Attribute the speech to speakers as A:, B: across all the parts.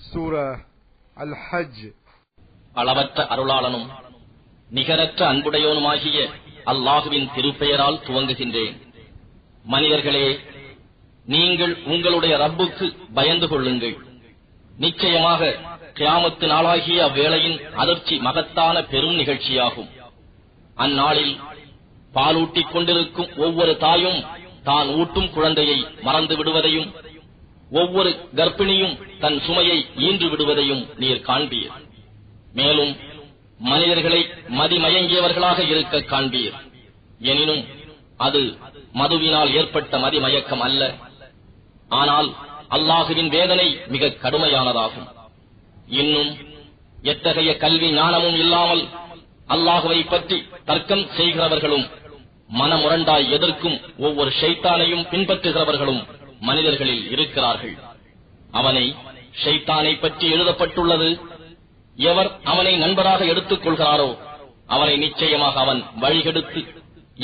A: சூரா அல் ஹஜ்.
B: அளவற்ற அருளாளனும் நிகரற்ற அன்புடையோனுமாகிய அல்லாஹுவின் திருப்பெயரால் துவங்குகின்றேன். மனிதர்களே, நீங்கள் உங்களுடைய ரப்புக்கு பயந்து கொள்ளுங்கள். நிச்சயமாக கியாமத்து நாளாகிய அவ்வேளையின் அதிர்ச்சி மகத்தான பெரும் நிகழ்ச்சியாகும். அந்நாளில் பாலூட்டிக் கொண்டிருக்கும் ஒவ்வொரு தாயும் தான் ஊட்டும் குழந்தையை மறந்து விடுவதையும், ஒவ்வொரு கர்ப்பிணியும் தன் சுமையை ஈன்று விடுவதையும் நீர் காண்பீர். மேலும் மனிதர்களை மதிமயங்கியவர்களாக இருக்க காண்பீர். எனினும் அது மதுவினால் ஏற்பட்ட மதிமயக்கம் அல்ல, ஆனால் அல்லாஹுவின் வேதனை மிக கடுமையானதாகும். இன்னும் எத்தகைய கல்வி ஞானமும் இல்லாமல் அல்லாஹுவை பற்றி தர்க்கம் செய்கிறவர்களும் மனமுரண்டாய் எதிர்க்கும் ஒவ்வொரு ஷைத்தானையும் பின்பற்றுகிறவர்களும் மனிதர்களில் இருக்கிறார்கள். அவனை ஷைத்தானை பற்றி எழுதப்பட்டுள்ளது, எவர் அவனை நண்பராக எடுத்துக் கொள்கிறாரோ அவனை நிச்சயமாக அவன் வழிகெடுத்து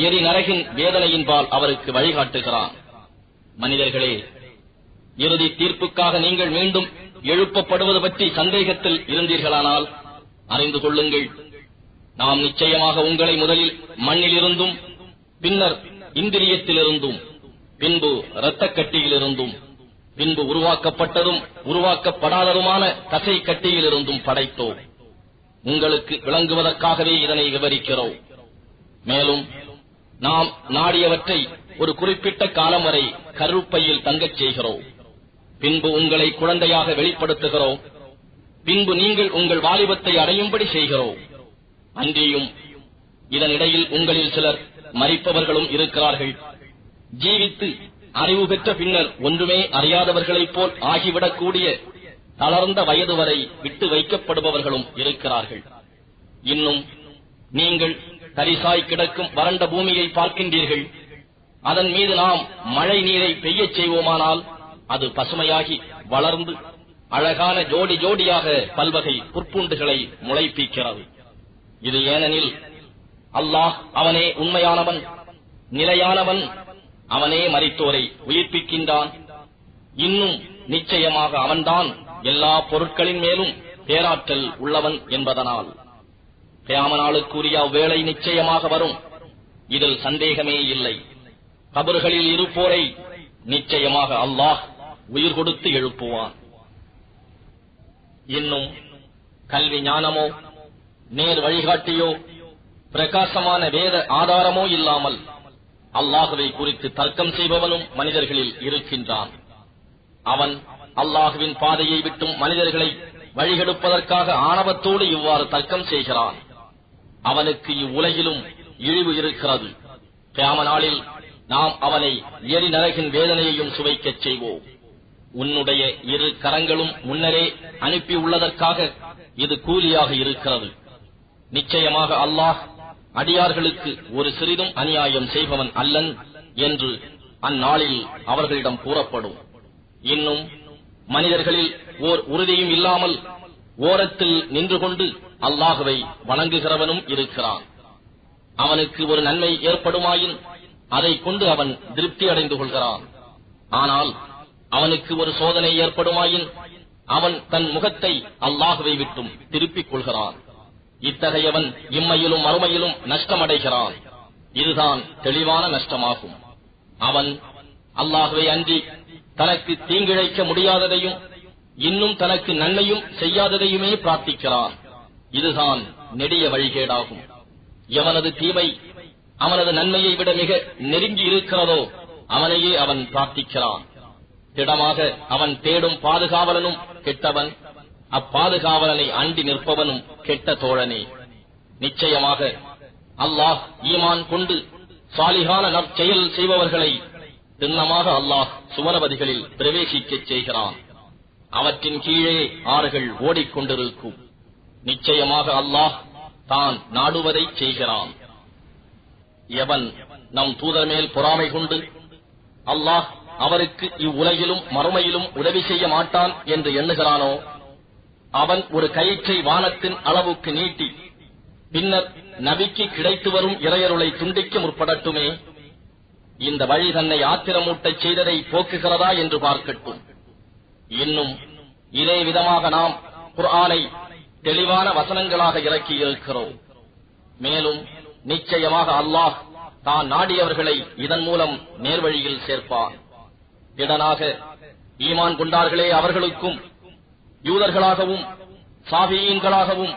B: எரி நரகின் வேதனையின்பால் அவருக்கு வழிகாட்டுகிறான். மனிதர்களே, இறுதி தீர்ப்புக்காக நீங்கள் மீண்டும் எழுப்பப்படுவது பற்றி சந்தேகத்தில் இருந்தீர்களானால் அறிந்து கொள்ளுங்கள், நாம் நிச்சயமாக உங்களை முதலில் மண்ணிலிருந்தும், பின்னர் இந்திரியத்திலிருந்தும், பின்பு இரத்தக் கட்டியிலிருந்தும், பின்பு உருவாக்கப்பட்டதும் உருவாக்கப்படாததுமான தசை கட்டியிலிருந்தும் படைத்தோம். உங்களுக்கு விளங்குவதற்காகவே இதனை விவரிக்கிறோம். மேலும் நாம் நாடியவற்றை ஒரு குறிப்பிட்ட காலம் வரை கருப்பையில் தங்கச் செய்கிறோம். பின்பு உங்களை குழந்தையாக வெளிப்படுத்துகிறோம். பின்பு நீங்கள் உங்கள் வாலிபத்தை அடையும்படி செய்கிறோம். அன்றியும் இதனிடையில் உங்களில் சிலர் மரிப்பவர்களும் இருக்கிறார்கள். ஜீவித்து அறிவு பெற்ற பின்னர் ஒன்றுமே அறியாதவர்களைப் போல் ஆகிவிடக்கூடிய தளர்ந்த வயது வரை விட்டு வைக்கப்படுபவர்களும் இருக்கிறார்கள். இன்னும் நீங்கள் தரிசாய் கிடக்கும் வறண்ட பூமியை பார்க்கின்றீர்கள். அதன் மீது நாம் மழை நீரை பெய்யச் செய்வோமானால் அது பசுமையாகி வளர்ந்து அழகான ஜோடி ஜோடியாக பல்வகை புற்பூண்டுகளை முளைப்பிக்கிறது. இது ஏனெனில் அல்லாஹ் அவனே உண்மையானவன், நிலையானவன், அவனே மரித்தோரை உயிர்ப்பிக்கின்றான். இன்னும் நிச்சயமாக அவன்தான் எல்லா பொருட்களின் மேலும் பேராற்றல் உள்ளவன் என்பதனால் கியாமத் நாளுக்குரிய அவ்வேளை நிச்சயமாக வரும். இதில் சந்தேகமே இல்லை. கபர்களில் இருப்போரை நிச்சயமாக அல்லாஹ் உயிர் கொடுத்து எழுப்புவான். இன்னும் கல்வி ஞானமோ நேர் வழிகாட்டியோ பிரகாசமான வேத ஆதாரமோ இல்லாமல் அல்லாஹுவை குறித்து தர்க்கம் செய்பவனும் மனிதர்களில் இருக்கின்றான். அவன் அல்லாஹுவின் பாதையை விட்டும் மனிதர்களை வழிகெடுப்பதற்காக ஆணவத்தோடு இவ்வாறு தர்க்கம் செய்கிறான். அவனுக்கு இவ்வுலகிலும் இழிவு இருக்கிறது. கியாமத் நாளில் நாம் அவனை எரி நரகின் வேதனையையும் சுவைக்கச் செய்வோம். உன்னுடைய இரு கரங்களும் முன்னரே அனுப்பியுள்ளதற்காக இது கூலியாக இருக்கிறது. நிச்சயமாக அல்லாஹ் அடியார்களுக்கு ஒரு சிறிதும் அநியாயம் செய்பவன் அல்லன் என்று அந்நாளில் அவர்களிடம் கூறப்படும். இன்னும் மனிதர்களில் ஓர் உறுதியும் இல்லாமல் ஓரத்தில் நின்று கொண்டு அல்லாஹுவை வணங்குகிறவனும் இருக்கிறான். அவனுக்கு ஒரு நன்மை ஏற்படுமாயின் அதை கொண்டு அவன் திருப்தி அடைந்து கொள்கிறான். ஆனால் அவனுக்கு ஒரு சோதனை ஏற்படுமாயின் அவன் தன் முகத்தை அல்லாஹுவை விட்டும் திருப்பிக் கொள்கிறான். இத்தகையவன் இம்மையிலும் மறுமையிலும் நஷ்டமடைகிறான். இதுதான் தெளிவான நஷ்டமாகும். அவன் அல்லாஹுவை அன்றி தனக்கு தீங்கிழைக்க முடியாததையும் இன்னும் தனக்கு நன்மையும் செய்யாததையுமே பிரார்த்திக்கிறான். இதுதான் நெடிய வழிகேடாகும். எவனது தீமை அவனது நன்மையை விட மிக நெருங்கி இருக்கிறதோ அவனையே அவன் பிரார்த்திக்கிறான். திடமாக அவன் தேடும் பாதுகாவலனும் கெட்டவன், அப்பாதுகாவலனை அண்டி நிற்பவனும் கெட்ட தோழனே. நிச்சயமாக அல்லாஹ் ஈமான் கொண்டு சாலிகான நற்செயல் செய்பவர்களை திண்ணமாக அல்லாஹ் சுவனபதிகளில் பிரவேசிக்கச் செய்கிறான். அவற்றின் கீழே ஆறுகள் ஓடிக்கொண்டிருக்கும். நிச்சயமாக அல்லாஹ் தான் நாடுவதை செய்கிறான். எவன் நம் தூதர் மேல் பொறாமை கொண்டு அல்லாஹ் அவருக்கு இவ்வுலகிலும் மறுமையிலும் உதவி செய்ய மாட்டான் என்று எண்ணுகிறானோ அவன் ஒரு கயிற்றை வானத்தின் அளவுக்கு நீட்டி பின்னர் நபிக்கு கிடைத்து வரும் இறையருளை துண்டிக்க முற்படட்டுமே. இந்த வழி தன்னை ஆத்திரமூட்டச் செய்ததை போக்குகிறதா என்று பார்க்கட்டும். இன்னும் இதே விதமாக நாம் குர்ஆனை தெளிவான வசனங்களாக இறக்கி இருக்கிறோம். மேலும் நிச்சயமாக அல்லாஹ் தான் நாடியவர்களை இதன் மூலம் நேர்வழியில் சேர்ப்பான். திடனாக ஈமான் கொண்டார்களே அவர்களுக்கும், யூதர்களாகவும் சாபியீன்களாகவும்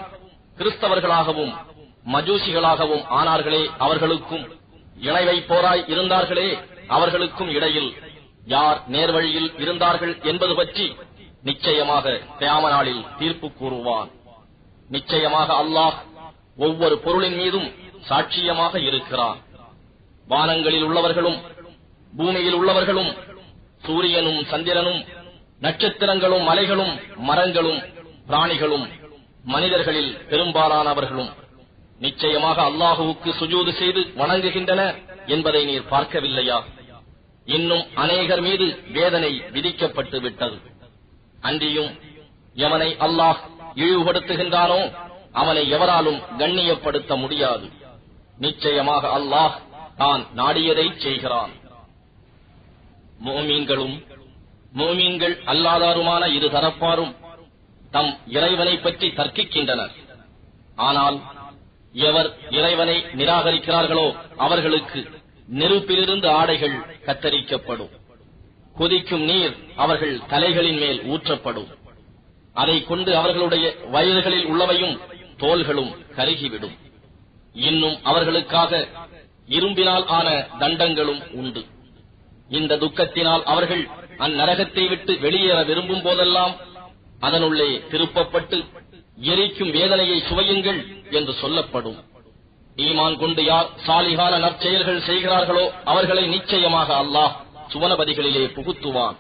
B: கிறிஸ்தவர்களாகவும் மஜூசிகளாகவும் ஆனார்களே அவர்களுக்கும், இணை வைப்போராய் இருந்தார்களே அவர்களுக்கும் இடையில் யார் நேர்வழியில் இருந்தார்கள் என்பது பற்றி நிச்சயமாக கியாமத் நாளில் தீர்ப்பு கூறுவான். நிச்சயமாக அல்லாஹ் ஒவ்வொரு பொருளின் மீதும் சாட்சியமாக இருக்கிறான். வானங்களில் உள்ளவர்களும் பூமியில் உள்ளவர்களும், சூரியனும் சந்திரனும் நட்சத்திரங்களும் மலைகளும் மரங்களும் பிராணிகளும் மனிதர்களில் பெரும்பாலானவர்களும் நிச்சயமாக அல்லாஹுவுக்கு சுஜூது செய்து வணங்குகின்றன என்பதை நீர் பார்க்கவில்லையா? இன்னும் அநேகர் மீது வேதனை விதிக்கப்பட்டு விட்டது. அன்றியும் எவனை அல்லாஹ் இழிவுபடுத்துகின்றானோ அவனை எவராலும் கண்ணியப்படுத்த முடியாது. நிச்சயமாக அல்லாஹ் தான் நாடியதை செய்கிறான். முஃமின்களும் முஃமின்கள் அல்லாதாருமான இரு தரப்பாரும் தம் இறைவனை பற்றி தர்க்கிக்கின்றனர். ஆனால் எவர் இறைவனை நிராகரிக்கிறார்களோ அவர்களுக்கு நெருப்பிலிருந்து ஆடைகள் கத்தரிக்கப்படும், கொதிக்கும் நீர் அவர்கள் தலைகளின் மேல் ஊற்றப்படும், அதை கொண்டு அவர்களுடைய வயிறுகளில் உள்ளவையும் தோள்களும் கருகிவிடும். இன்னும் அவர்களுக்காக இரும்பினால் ஆன தண்டங்களும் உண்டு. இந்த துக்கத்தினால் அவர்கள் அந்நரகத்தை விட்டு வெளியேற விரும்பும் போதெல்லாம் அதனுள்ளே திருப்பப்பட்டு எரிக்கும் வேதனையை சுவையுங்கள் என்று சொல்லப்படும். ஈமான் கொண்டு யார் சாலிகான நற்செயல்கள் செய்கிறார்களோ அவர்களை நிச்சயமாக அல்லாஹ் சுவனபதிகளிலே புகுத்துவான்.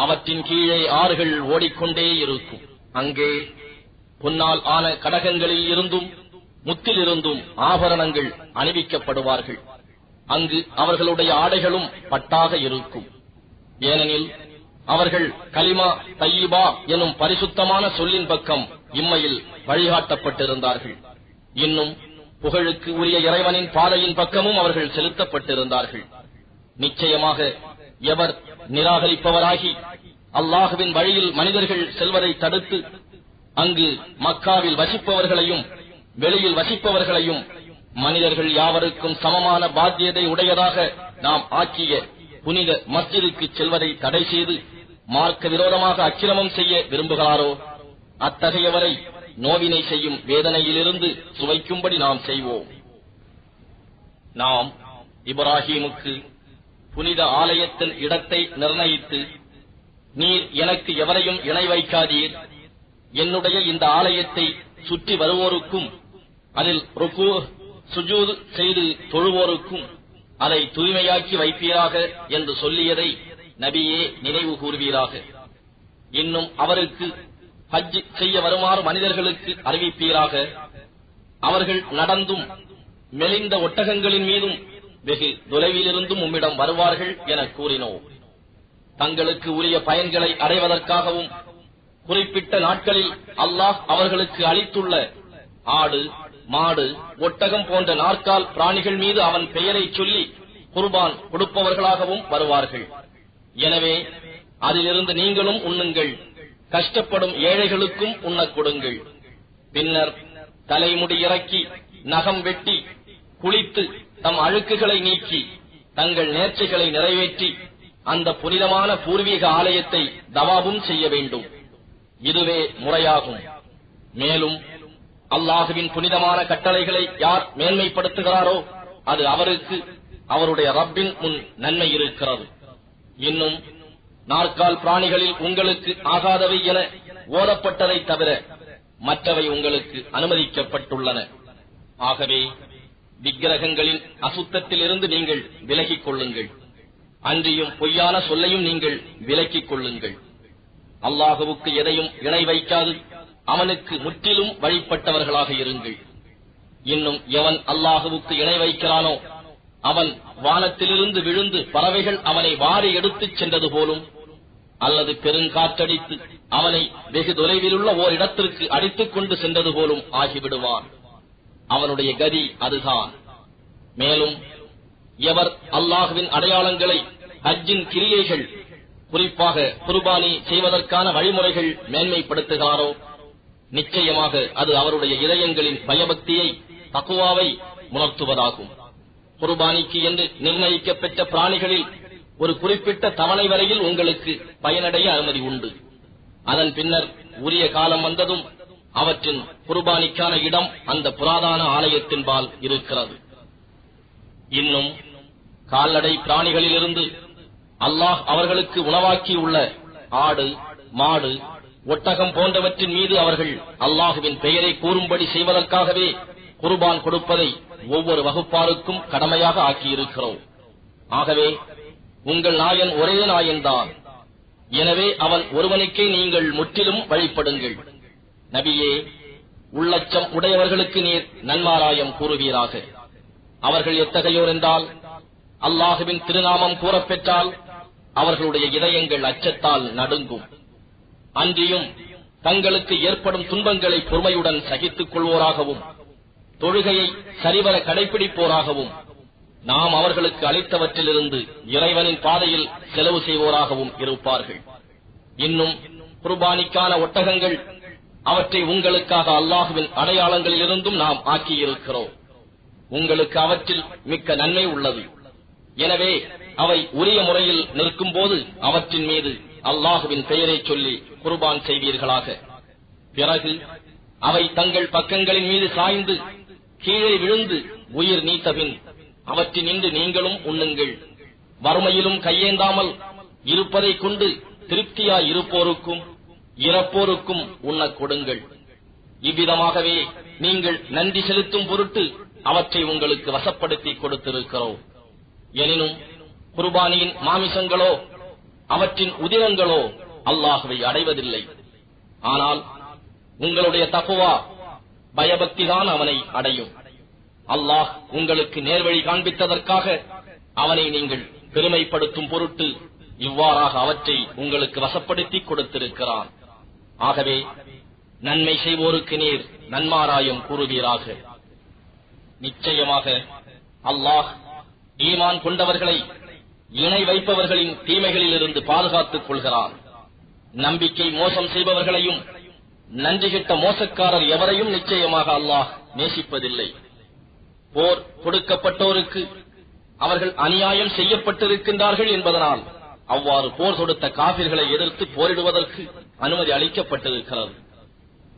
B: அவற்றின் கீழே ஆறுகள் ஓடிக்கொண்டே இருக்கும். அங்கே பொன்னால் ஆன கடகங்களில் இருந்தும் முத்திலிருந்தும் ஆபரணங்கள் அணிவிக்கப்படுவார்கள். அங்கு அவர்களுடைய ஆடைகளும் பட்டாக இருக்கும். ஏனெனில் அவர்கள் கலிமா தய்யிபா எனும் பரிசுத்தமான சொல்லின் பக்கம் இம்மையில் வழிகாட்டப்பட்டிருந்தார்கள். இன்னும் புகழுக்கு உரிய இறைவனின் பாதையின் பக்கமும் அவர்கள் செலுத்தப்பட்டிருந்தார்கள். நிச்சயமாக எவர் நிராகரிப்பவராகி அல்லாஹுவின் வழியில் மனிதர்கள் செல்வதை தடுத்து அங்கு மக்காவில் வசிப்பவர்களையும் வெளியில் வசிப்பவர்களையும் மனிதர்கள் யாவருக்கும் சமமான பாத்தியதை உடையதாக நாம் ஆக்கிய புனித மஸ்ஜிதுக்கு செல்வதை தடை செய்து மார்க்க விரோதமாக அக்கிரமம் செய்ய விரும்புகிறாரோ அத்தகையவரை நோவினை செய்யும் வேதனையிலிருந்து சுவைக்கும்படி நாம் செய்வோம். நாம் இப்ராஹீமுக்கு புனித ஆலயத்தின் இடத்தை நிர்ணயித்து, நீர் எனக்கு எவரையும் இணை வைக்காதீர், என்னுடைய இந்த ஆலயத்தை சுற்றி வருவோருக்கும் அதில் ருக்கு சுஜூத் செய்து தொழுவோருக்கும் அதை தூய்மையாக்கி வைப்பீராக என்று சொல்லியதை நபியே நினைவு கூறுவீராக. இன்னும் அவருக்கு ஹஜ் செய்ய வருமாறு மனிதர்களுக்கு அறிவிப்பீராக. அவர்கள் நடந்தும் மெலிந்த ஒட்டகங்களின் மீதும் வெகு தொலைவிலிருந்தும் உம்மிடம் வருவார்கள் என கூறினோம். தங்களுக்கு உரிய பயன்களை அடைவதற்காகவும் குறிப்பிட்ட நாட்களில் அல்லாஹ் அவர்களுக்கு அளித்துள்ள ஆடு மாடு ஒட்டகம் போன்ற நாற்கால் பிராணிகள் மீது அவன் பெயரை சொல்லி குர்பான் கொடுப்பவர்களாகவும் வருவார்கள். எனவே அதிலிருந்து நீங்களும் உண்ணுங்கள், கஷ்டப்படும் ஏழைகளுக்கும் உண்ணக் கொடுங்கள். பின்னர் தலைமுடி இறக்கி நகம் வெட்டி குளித்து தம் அழுக்குகளை நீக்கி தங்கள் நேர்ச்சைகளை நிறைவேற்றி அந்த புனிதமான பூர்வீக ஆலயத்தை தவாபும் செய்ய வேண்டும். இதுவே முறையாகும். மேலும் அல்லாஹுவின் புனிதமான கட்டளைகளை யார் மேன்மைப்படுத்துகிறாரோ அது அவருக்கு அவருடைய ரப்பின் முன் நன்மை இருக்கிறது. இன்னும் நாற்கால் பிராணிகளில் உங்களுக்கு ஆகாதவை என ஓதப்பட்டதை தவிர மற்றவை உங்களுக்கு அனுமதிக்கப்பட்டுள்ளன. ஆகவே விக்கிரகங்களின் அசுத்தத்தில் இருந்து நீங்கள் விலகிக் கொள்ளுங்கள். அன்றியும் பொய்யான சொல்லையும் நீங்கள் விலக்கிக் கொள்ளுங்கள். அல்லாஹுவுக்கு எதையும் இணை வைக்காது அவனுக்கு முற்றிலும் வழிபட்டவர்களாக இருங்கள். இன்னும் எவன் அல்லாஹுவுக்கு இணை வைக்கிறானோ அவன் வானத்திலிருந்து விழுந்து பறவைகள் அவனை வாரி எடுத்துச் சென்றது போலும், அல்லது பெருங்காற்றடித்து அவனை வெகு தொலைவிலுள்ள ஓர் இடத்திற்கு அடித்துக் கொண்டு சென்றது போலும் ஆகிவிடுவான். அவனுடைய கதி அதுதான். மேலும் எவர் அல்லாஹுவின் அடையாளங்களை ஹஜ்ஜின் கிரியைகள் குறிப்பாக குர்பானி செய்வதற்கான வழிமுறைகள் மேன்மைப்படுத்துகிறாரோ நிச்சயமாக அது அவருடைய இதயங்களின் பயபக்தியை தக்வாவை உணர்த்துவதாகும். குர்பானிக்கு என்று நிர்ணயிக்கப்பட்ட பிராணிகளில் ஒரு குறிப்பிட்ட தவணை வரையில் உங்களுக்கு பயனடைய அனுமதி உண்டு. அதன் பின்னர் உரிய காலம் வந்ததும் அவற்றின் குர்பானிக்கான இடம் அந்த புராதான ஆலயத்தின்பால் இருக்கிறது. இன்னும் கால்நடை பிராணிகளிலிருந்து அல்லாஹ் அவர்களுக்கு உணவாக்கியுள்ள ஆடு, மாடு, ஒட்டகம் போன்றவற்றின் மீது அவர்கள் அல்லாஹுவின் பெயரை கூறும்படி செய்வதற்காகவே குர்பான் கொடுப்பதை ஒவ்வொரு வகுப்பாருக்கும் கடமையாக ஆக்கியிருக்கிறோம். ஆகவே உங்கள் நாயன் ஒரே நாயன்தான். எனவே அவன் ஒருவனுக்கே நீங்கள் முற்றிலும் வழிபடுங்கள். நபியே, உள்ளச்சம் உடையவர்களுக்கு நீர் நன்மாராயம் கூறுவீராக. அவர்கள் எத்தகையோர் என்றால், அல்லாஹுவின் திருநாமம் கூறப்பெற்றால் அவர்களுடைய இதயங்கள் அச்சத்தால் நடுங்கும். அன்றியும் தங்களுக்கு ஏற்படும் துன்பங்களை பொறுமையுடன் சகித்துக் கொள்வோராகவும் தொழுகையை சரிவர கடைபிடிப்போராகவும் நாம் அவர்களுக்கு அளித்தவற்றிலிருந்து இறைவனின் பாதையில் செலவு செய்வோராகவும் இருப்பார்கள். இன்னும் குர்பானிக்கான ஒட்டகங்கள் அவற்றை உங்களுக்காக அல்லாஹுவின் அடையாளங்களிலிருந்தும் நாம் ஆக்கியிருக்கிறோம். உங்களுக்கு அவற்றில் மிக்க நன்மை உள்ளது. எனவே அவை உரிய முறையில் நிற்கும் போது அவற்றின் மீது அல்லாஹுவின் பெயரை சொல்லி குர்பான் செய்வீர்களாக. பிறகு அவை தங்கள் பக்கங்களின் மீது சாய்ந்து கீழே விழுந்து உயிர் நீத்தபின் அவற்றினின்று நீங்களும் உண்ணுங்கள். வறுமையிலும் கையேந்தாமல் இருப்பதை கொண்டு திருப்தியாய் இருப்போருக்கும் இறப்போருக்கும் உண்ணக் கொடுங்கள். இவ்விதமாகவே நீங்கள் நன்றி செலுத்தும் பொருட்டு அவற்றை உங்களுக்கு வசப்படுத்தி கொடுத்திருக்கிறோம். எனினும் குர்பானியின் மாமிசங்களோ அவற்றின் உதிரங்களோ அல்லாஹுவை அடைவதில்லை. ஆனால் உங்களுடைய தக்வா பயபக்திதான் அவனை அடையும். அல்லாஹ் உங்களுக்கு நேர்வழி காண்பித்ததற்காக அவனை நீங்கள் பெருமைப்படுத்தும் பொருட்டு இவ்வாறாக அவற்றை உங்களுக்கு வசப்படுத்தி கொடுத்திருக்கிறான். ஆகவே நன்மை செய்வோருக்கு நீர் நன்மாராயம் கூறுவீராக. நிச்சயமாக அல்லாஹ் ஈமான் கொண்டவர்களை இணை வைப்பவர்களின் தீமைகளிலிருந்து பாதுகாத்துக் கொள்கிறான். நம்பிக்கை மோசம் செய்பவர்களையும் நன்றி கெட்ட மோசக்காரர் எவரையும் நிச்சயமாக அல்லாஹ் நேசிப்பதில்லை. போர் கொடுக்கப்பட்டோருக்கு அவர்கள் அநியாயம் செய்யப்பட்டிருக்கின்றார்கள் என்பதனால் அவ்வாறு போர் தொடுத்த காபிர்களை எதிர்த்து போரிடுவதற்கு அனுமதி அளிக்கப்பட்டிருக்கிறது.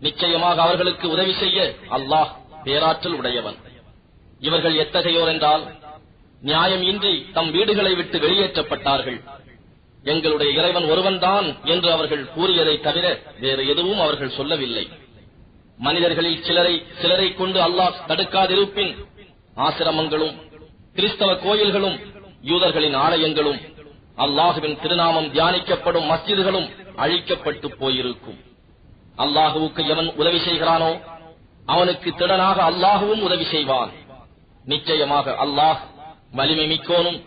B: நிச்சயமாக அவர்களுக்கு உதவி செய்ய அல்லாஹ் பேராற்றல் உடையவன். இவர்கள் எத்தகையோர் என்றால், நியாயம் இன்றி தம் வீடுகளை விட்டு வெளியேற்றப்பட்டார்கள். எங்களுடைய இறைவன் ஒருவன்தான் என்று அவர்கள் கூறியதை தவிர வேறு எதுவும் அவர்கள் சொல்லவில்லை. மனிதர்களில் சிலரை கொண்டு அல்லாஹ் தடுக்காதிருப்பின் ஆசிரமங்களும் கிறிஸ்தவ கோயில்களும் யூதர்களின் ஆலயங்களும் அல்லாஹுவின் திருநாமம் தியானிக்கப்படும் மஸ்ஜிதுகளும் அழிக்கப்பட்டு போயிருக்கும். அல்லாஹுவுக்கு எவன் உதவி செய்கிறானோ அவனுக்கு திடனாக அல்லாஹுவும் உதவி செய்வான். நிச்சயமாக அல்லாஹ் வலிமை மிக்கோனும்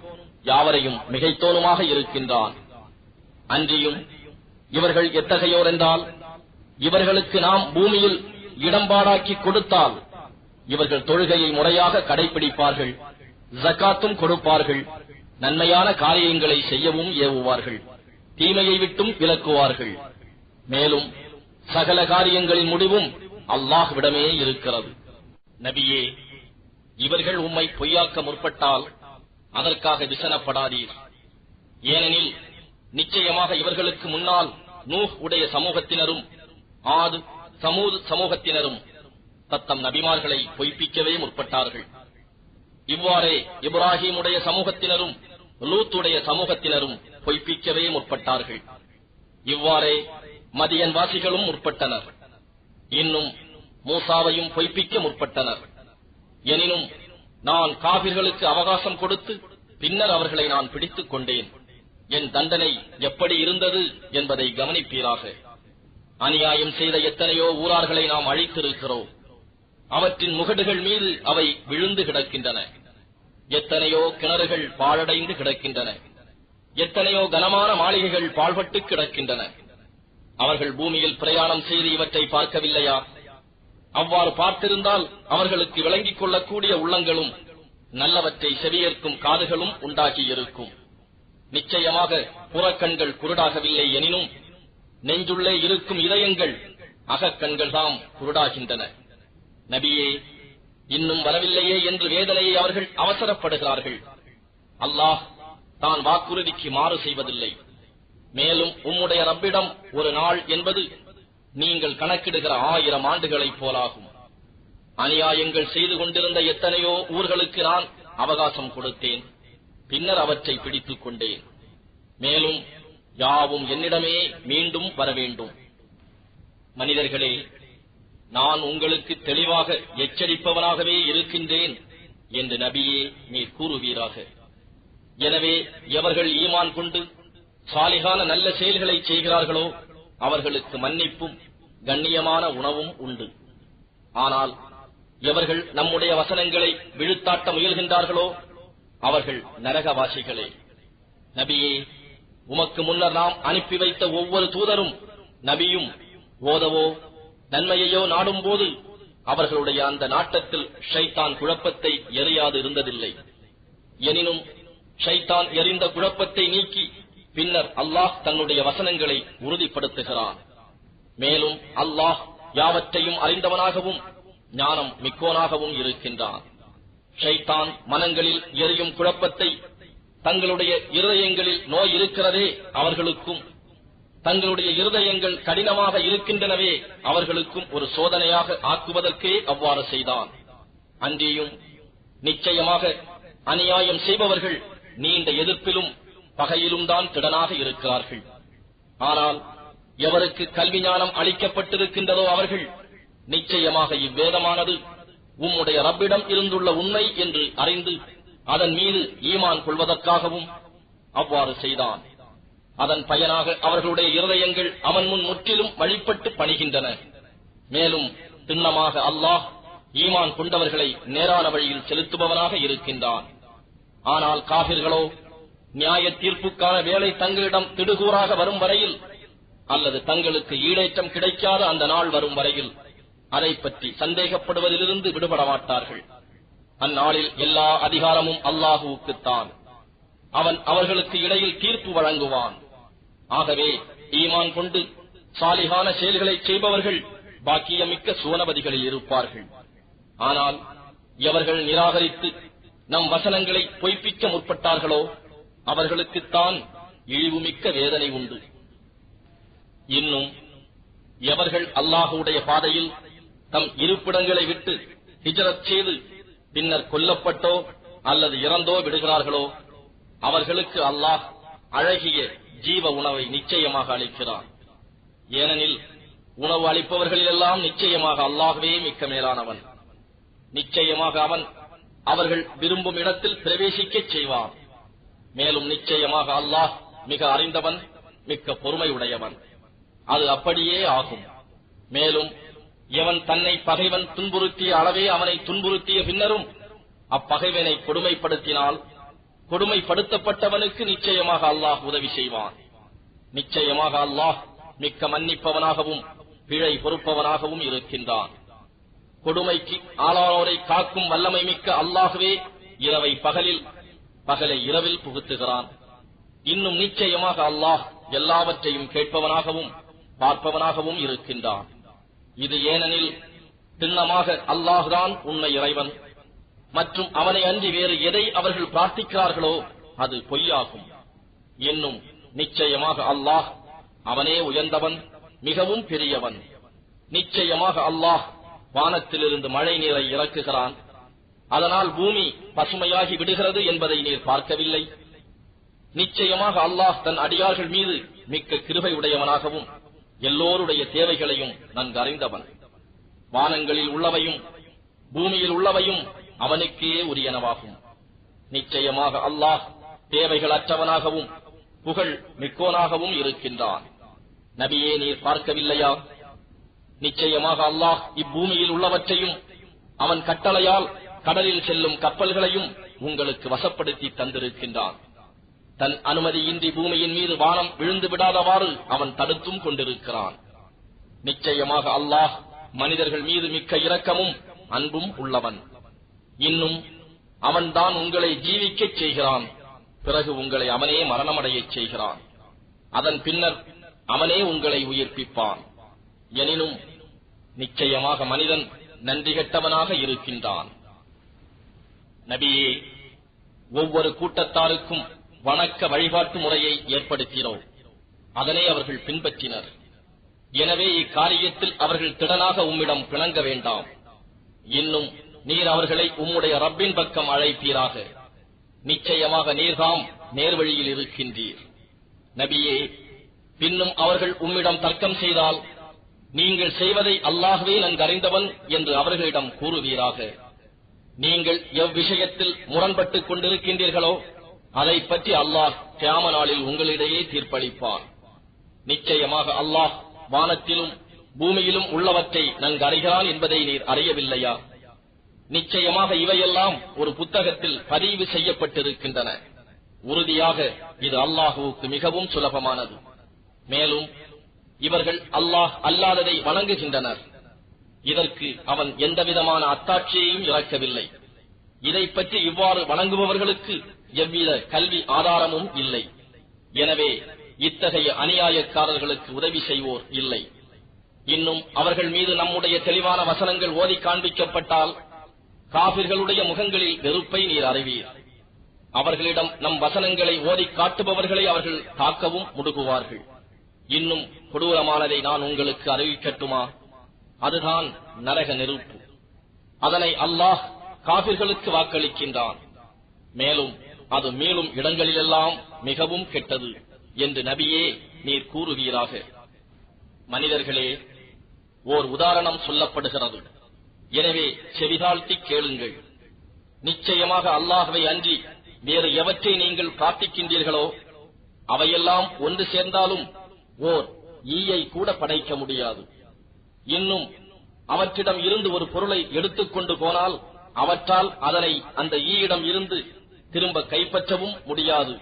B: யாவரையும் மிகைத்தோனுமாக இருக்கின்றான். அன்றியும் இவர்கள் எத்தகையோர் என்றால், இவர்களுக்கு நாம் பூமியில் இடம்பாடாக்கி கொடுத்தால் இவர்கள் தொழுகையை முறையாக கடைபிடிப்பார்கள், ஜகாத்தும் கொடுப்பார்கள், நன்மையான காரியங்களை செய்யவும் ஏவுவார்கள், தீமையை விட்டும் விலக்குவார்கள். மேலும் சகல காரியங்களின் முடிவும் அல்லாஹ்விடமே இருக்கிறது. நபியே, இவர்கள் உம்மை பொய்யாக்க முற்பட்டால் அதற்காக விசனப்படாதீர். ஏனெனில் நிச்சயமாக இவர்களுக்கு முன்னால் நூஹ் உடைய சமூகத்தினரும் ஆது சமூது சமூகத்தினரும் தத்தம் நபிமார்களை பொய்ப்பிக்கவே முற்பட்டார்கள். இவ்வாறே இப்ராஹிமுடைய சமூகத்தினரும் லூத்துடைய சமூகத்தினரும் பொய்ப்பிக்கவே முற்பட்டார்கள். இவ்வாறே மதியன் வாசிகளும் முற்பட்டனர். இன்னும் மூசாவையும் பொய்ப்பிக்க முற்பட்டனர். எனினும் நான் காபிர்களுக்கு அவகாசம் கொடுத்து பின்னர் அவர்களை நான் பிடித்துக் கொண்டேன். என் தண்டனை எப்படி இருந்தது என்பதை கவனிப்பீராக. அநியாயம் செய்த எத்தனையோ ஊரார்களை நாம் அழித்திருக்கிறோம். அவற்றின் முகடுகள் மீது அவை விழுந்து கிடக்கின்றன. எத்தனையோ கிணறுகள் பாழடைந்து கிடக்கின்றன. எத்தனையோ கனமான மாளிகைகள் பாழ்பட்டு கிடக்கின்றன. அவர்கள் பூமியில் பிரயாணம் செய்து இவற்றை பார்க்கவில்லையா? அவ்வாறு பார்த்திருந்தால் அவர்களுக்கு விளங்கிக் கொள்ளக்கூடிய உள்ளங்களும் நல்லவற்றை செவியேற்கும் காதுகளும் உண்டாகியிருக்கும். நிச்சயமாக புறக்கண்கள் குருடாகவில்லை எனினும் நெஞ்சுள்ளே இருக்கும் இதயங்கள் அகக்கண்கள் தாம் குருடாகின்றன. நபியே, இன்னும் வரவில்லையே என்று வேதனையை அவர்கள் அவசரப்படுகிறார்கள். அல்லாஹ் தான் வாக்குறுதிக்கு மாறு செய்வதில்லை. மேலும் உம்முடைய ரப்பிடம் ஒரு நாள் என்பது நீங்கள் கணக்கிடுகிற 1000 ஆண்டுகளைப் போலாகும். அநியாயங்கள் செய்து கொண்டிருந்த எத்தனையோ ஊர்களுக்கு நான் அவகாசம் கொடுத்தேன். பின்னர் அவற்றை பிடித்துக் கொண்டேன். மேலும் யாவும் என்னிடமே மீண்டும் வர வேண்டும். மனிதர்களே, நான் உங்களுக்கு தெளிவாக எச்சரிப்பவனாகவே இருக்கின்றேன் என்று நபியே நீர் கூறுவீராக. எனவே எவர்கள் ஈமான் கொண்டு சாலிகான நல்ல செயல்களை செய்கிறார்களோ அவர்களுக்கு மன்னிப்பும் கண்ணியமான உணவும் உண்டு. ஆனால் எவர்கள் நம்முடைய வசனங்களை விழுத்தாட்ட முயல்கின்றார்களோ அவர்கள் நரகவாசிகளே. நபியே, உமக்கு முன்னர் நாம் அனுப்பி வைத்த ஒவ்வொரு தூதரும் நபியும் ஓதவோ நன்மையையோ நாடும் போது அவர்களுடைய அந்த நாட்டத்தில் ஷைத்தான் குழப்பத்தை எறியாது இருந்ததில்லை. எனினும் ஷைத்தான் எறிந்த குழப்பத்தை நீக்கி பின்னர் அல்லாஹ் தன்னுடைய வசனங்களை உறுதிப்படுத்துகிறான். மேலும் அல்லாஹ் யாவற்றையும் அறிந்தவனாகவும் ஞானம் மிக்கோனாகவும் இருக்கின்றான். ஷைத்தான் மனங்களில் எரியும் குழப்பத்தை தங்களுடைய இருதயங்களில் நோய் இருக்கிறதே அவர்களுக்கும், தங்களுடைய இருதயங்கள் கடினமாக இருக்கின்றனவே அவர்களுக்கும் ஒரு சோதனையாக ஆக்குவதற்கே அவ்வாறு செய்தான். அன்றியும் நிச்சயமாக அநியாயம் செய்பவர்கள் நீண்ட எதிர்ப்பிலும் பகையிலும் தான் திடனாக இருக்கிறார்கள். ஆனால் எவருக்கு கல்வி ஞானம் அளிக்கப்பட்டிருக்கின்றதோ அவர்கள் நிச்சயமாக இவ்வேதமானது உம்முடைய ரப்பிடம் இருந்துள்ள உண்மை என்று அறிந்து அதன் மீது ஈமான் கொள்வதற்காகவும் அவ்வாறு செய்தான். அதன் பயனாக அவர்களுடைய இருதயங்கள் அவன் முன் முற்றிலும் வழிபட்டு பணிகின்றன. மேலும் திண்ணமாக அல்லாஹ் ஈமான் கொண்டவர்களை நேரான வழியில் செலுத்துபவனாக இருக்கின்றான். ஆனால் காபிர்களோ நியாய தீர்ப்புக்கான வேலை தங்களிடம் திடுகூறாக வரும் வரையில் அல்லது தங்களுக்கு ஈடேற்றம் கிடைக்காத அந்த நாள் வரும் வரையில் அதை பற்றி சந்தேகப்படுவதிலிருந்து விடுபட மாட்டார்கள். அந்நாளில் எல்லா அதிகாரமும் அல்லாஹுவுக்குத்தான். அவன் அவர்களுக்கு இடையில் தீர்ப்பு வழங்குவான். ஆகவே ஈமான் கொண்டு சாலிகான செயல்களை செய்பவர்கள் பாக்கியமிக்க சுவனபதிகளில் இருப்பார்கள். ஆனால் எவர்கள் நிராகரித்து நம் வசனங்களை பொய்ப்பிக்க முற்பட்டார்களோ அவர்களுக்குத்தான் இழிவுமிக்க வேதனை உண்டு. இன்னும் எவர்கள் அல்லாஹுடைய பாதையில் தம் இருப்பிடங்களை விட்டு ஹிஜ்ரத் செய்து பின்னர் கொல்லப்பட்டோ அல்லது இறந்தோ விடுகிறார்களோ அவர்களுக்கு அல்லாஹ் அழகிய ஜீவ உணவை நிச்சயமாக அளிக்கிறார். ஏனெனில் உணவு அளிப்பவர்களிலெல்லாம் நிச்சயமாக அல்லாஹ்வே மிக்க மேலானவன். நிச்சயமாக அவன் அவர்கள் விரும்பும் இடத்தில் பிரவேசிக்கச் செய்வான். மேலும் நிச்சயமாக அல்லாஹ் மிக அறிந்தவன், மிக்க பொறுமையுடையவன். அது அப்படியே ஆகும். மேலும் எவன் தன்னை பகைவன் துன்புறுத்திய அளவே அவனை துன்புறுத்திய பின்னரும் அப்பகைவனை கொடுமைப்படுத்தினால் கொடுமைப்படுத்தப்பட்டவனுக்கு நிச்சயமாக அல்லாஹ் உதவி செய்வான். நிச்சயமாக அல்லாஹ் மிக்க மன்னிப்பவனாகவும் பிழை பொறுப்பவனாகவும் இருக்கின்றான். கொடுமைக்கு ஆளானோரை காக்கும் வல்லமை மிக்க அல்லாஹ்வே இரவை பகலில், பகலை இரவில் புகுத்துகிறான். இன்னும் நிச்சயமாக அல்லாஹ் எல்லாவற்றையும் கேட்பவனாகவும் பார்ப்பவனாகவும் இருக்கின்றான். இது ஏனெனில் திண்ணமாக அல்லாஹ்தான் உண்மை இறைவன் மற்றும் அவனை அன்றி வேறு எதை அவர்கள் பிரார்த்திக்கிறார்களோ அது பொய்யாகும். இன்னும் நிச்சயமாக அல்லாஹ் அவனே உயர்ந்தவன், மிகவும் பெரியவன். நிச்சயமாக அல்லாஹ் வானத்திலிருந்து மழை நீரை இறக்குகிறான். அதனால் பூமி பசுமையாகி விடுகிறது என்பதை நீர் பார்க்கவில்லை. நிச்சயமாக அல்லாஹ் தன் அடியார்கள் மீது மிக்க கிருபை உடையவனாகவும் எல்லோருடைய தேவைகளையும் நன்கறிந்தவன். வானங்களில் உள்ளவையும் பூமியில் உள்ளவையும் அவனுக்கே உரியனவாகும். நிச்சயமாக அல்லாஹ் தேவைகள் அற்றவனாகவும் புகழ் மிக்கோனாகவும் இருக்கின்றான். நபியே, நீர் பார்க்கவில்லையா? நிச்சயமாக அல்லாஹ் இப்பூமியில் உள்ளவற்றையும் அவன் கட்டளையால் கடலில் செல்லும் கப்பல்களையும் உங்களுக்கு வசப்படுத்தி தந்திருக்கின்றான். தன் அனுமதியின்றி பூமியின் மீது வானம் விழுந்து விடாதவாறு அவன் தடுத்தும் கொண்டிருக்கிறான். நிச்சயமாக அல்லாஹ் மனிதர்கள் மீது மிக்க இரக்கமும் அன்பும் உள்ளவன். இன்னும் அவன்தான் உங்களை ஜீவிக்கச் செய்கிறான். பிறகு உங்களை அவனே மரணமடையச் செய்கிறான். அதன் பின்னர் அவனே உங்களை உயிர்ப்பிப்பான். எனினும் நிச்சயமாக மனிதன் நன்றி கெட்டவனாக இருக்கின்றான். நபியே, ஒவ்வொரு கூட்டத்தாருக்கும் வணக்க வழிபாட்டு முறையை ஏற்படுத்தினோம். அதனை அவர்கள் பின்பற்றினர். எனவே இக்காரியத்தில் அவர்கள் திடனாக உம்மிடம் பிணங்க வேண்டாம். இன்னும் நீர் அவர்களை உம்முடைய ரப்பின் பக்கம் அழைப்பீராக. நிச்சயமாக நீர்தாம் நேர்வழியில் இருக்கின்றீர். நபியே, பின்னும் அவர்கள் உம்மிடம் தர்க்கம் செய்தால் நீங்கள் செய்வதை அல்லாஹ்வே நன்கறிந்தவன் என்று அவர்களிடம் கூறுவீராக. நீங்கள் எவ்விஷயத்தில் முரண்பட்டுக் கொண்டிருக்கின்றீர்களோ அதை பற்றி அல்லாஹ் கியாம நாளில் உங்களிடையே தீர்ப்பளிப்பான். நிச்சயமாக அல்லாஹ் வானத்திலும் பூமியிலும் உள்ளவற்றை நன்கறிகிறான் என்பதை நீர் அறியவில்லையா? நிச்சயமாக இவையெல்லாம் ஒரு புத்தகத்தில் பதிவு செய்யப்பட்டிருக்கின்றன. உறுதியாக இது அல்லாஹுவுக்கு மிகவும் சுலபமானது. மேலும் இவர்கள் அல்லாஹ் அல்லாததை வணங்குகின்றனர். இதற்கு அவன் எந்தவிதமான அத்தாட்சியையும் இறக்கவில்லை. இதை பற்றி இவ்வாறு வணங்குபவர்களுக்கு எவ்வித கல்வி ஆதாரமும் இல்லை. எனவே இத்தகைய அநியாயக்காரர்களுக்கு உதவி செய்வோர் இல்லை. இன்னும் அவர்கள் மீது நம்முடைய தெளிவான வசனங்கள் ஓதி காண்பிக்கப்பட்டால் காபிர்களுடைய முகங்களில் வெறுப்பை நீர் அறிவீர். அவர்களிடம் நம் வசனங்களை ஓதி காட்டுபவர்களை அவர்கள் தாக்கவும் முடுகுவார்கள். இன்னும் கொடூரமானதை நான் உங்களுக்கு அறிவிக்கட்டுமா? அதுதான் நரக நெருப்பு. அதனை அல்லாஹ் காபிர்களுக்கு வாக்களிக்கின்றான். மேலும் அது மேலும் இடங்களிலெல்லாம் மிகவும் கெட்டது என்று நபியே நீர் கூறுவீராக. மனிதர்களே, ஓர் உதாரணம் சொல்லப்படுகிறது. எனவே செவிதாழ்த்தி கேளுங்கள். நிச்சயமாக அல்லாஹ்வை அன்றி வேறு எவற்றை நீங்கள் பிரார்த்திக்கின்றீர்களோ அவையெல்லாம் ஒன்று சேர்ந்தாலும் ஓர் ஈயை கூட படைக்க முடியாது. இன்னும் அவற்றிடம் இருந்து ஒரு பொருளை எடுத்துக்கொண்டு போனால் அவற்றால் அதனை அந்த ஈயிடம் இருந்து திரும்ப கைப்பற்றவும் முடியாது.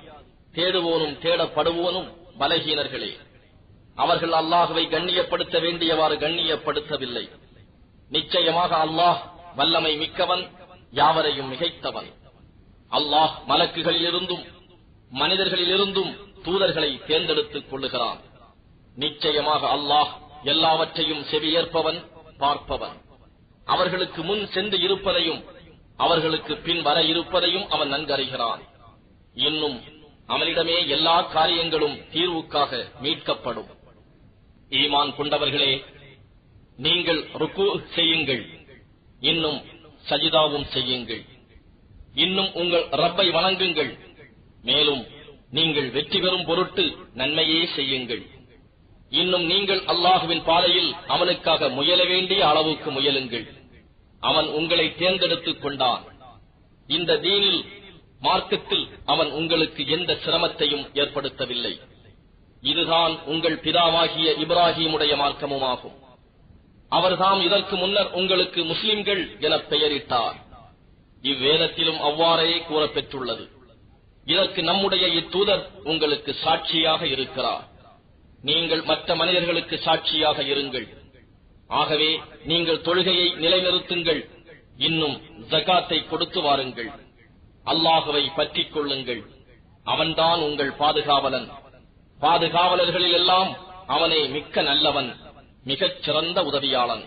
B: தேடுவோனும் தேடப்படுவோனும் பலகீனர்களே. அவர்கள் அல்லாஹ்வை கண்ணியப்படுத்த வேண்டியவாறு கண்ணியப்படுத்தவில்லை. நிச்சயமாக அல்லாஹ் வல்லமை மிக்கவன், யாவரையும் மிகைத்தவன். அல்லாஹ் மலக்குகளிலிருந்தும் மனிதர்களிலிருந்தும் தூதர்களை தேர்ந்தெடுத்துக் கொள்ளுகிறான். நிச்சயமாக அல்லாஹ் எல்லாவற்றையும் செவியேற்பவன், பார்ப்பவன். அவர்களுக்கு முன் சென்று இருப்பதையும் அவர்களுக்கு பின் வர இருப்பதையும் அவன் நன்கறிகிறான். இன்னும் அவனிடமே எல்லா காரியங்களும் தீர்வுக்காக மீட்கப்படும். ஈமான் கொண்டவர்களே, நீங்கள் ருக்கு செய்யுங்கள், இன்னும் சஜிதாவும் செய்யுங்கள். இன்னும் உங்கள் ரப்பை வணங்குங்கள். மேலும் நீங்கள் வெற்றி பெறும் பொருட்டு நன்மையே செய்யுங்கள். இன்னும் நீங்கள் அல்லாஹுவின் பாதையில் அவனுக்காக முயல வேண்டிய அளவுக்கு முயலுங்கள். அவன் உங்களை தேர்ந்தெடுத்துக் கொண்டான். இந்த தீனில் மார்க்கத்தில் அவன் உங்களுக்கு எந்த சிரமத்தையும் ஏற்படுத்தவில்லை. இதுதான் உங்கள் பிதாவாகிய இப்ராஹீமுடைய மார்க்கமுமாகும். அவர்தாம் இதற்கு முன்னர் உங்களுக்கு முஸ்லிம்கள் என பெயரிட்டார். இவ்வேதத்திலும் அவ்வாறே கூறப்பெற்றுள்ளது. இதற்கு நம்முடைய இத்தூதர் உங்களுக்கு சாட்சியாக இருக்கிறார். நீங்கள் மற்ற மனிதர்களுக்கு சாட்சியாக இருங்கள். ஆகவே நீங்கள் தொழுகையை நிலைநிறுத்துங்கள். இன்னும் ஜகாத்தை கொடுத்து வாருங்கள். அல்லாஹுவை பற்றிக் கொள்ளுங்கள். அவன்தான் உங்கள் பாதுகாவலன். பாதுகாவலர்களில் எல்லாம் அவனே மிக்க நல்லவன், மிகச் சிறந்த உதவியாளன்.